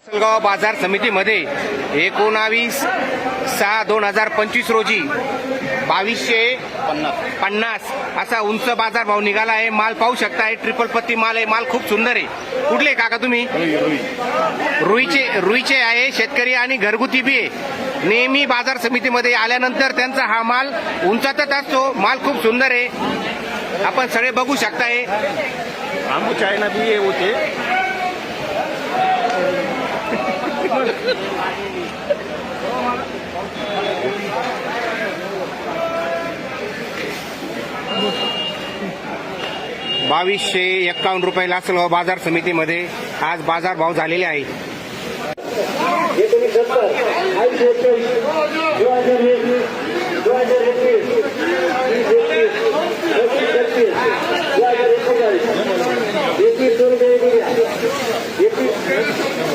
लासलगाव बाजार समितीमध्ये 19/6/2025 रोजी 2250 असा उंच बाजार भाव निघाला आहे। माल पाहू शकताय, ट्रिपल पत्ती माल आहे। माल खूप सुंदर आहे। कुठले काका तुम्ही? रुईचे आहे। शेतकरी आणि घरगुती बी आहे। नेहमी बाजार समितीमध्ये आल्यानंतर त्यांचा हा माल उंचातच असतो। माल खूप सुंदर आहे, आपण सगळे बघू शकताय। आंबू चायना भी होते। ₹2251 लासलगाव बाजार समितीमध्ये आज बाजार भाव झालेले आहे। 2021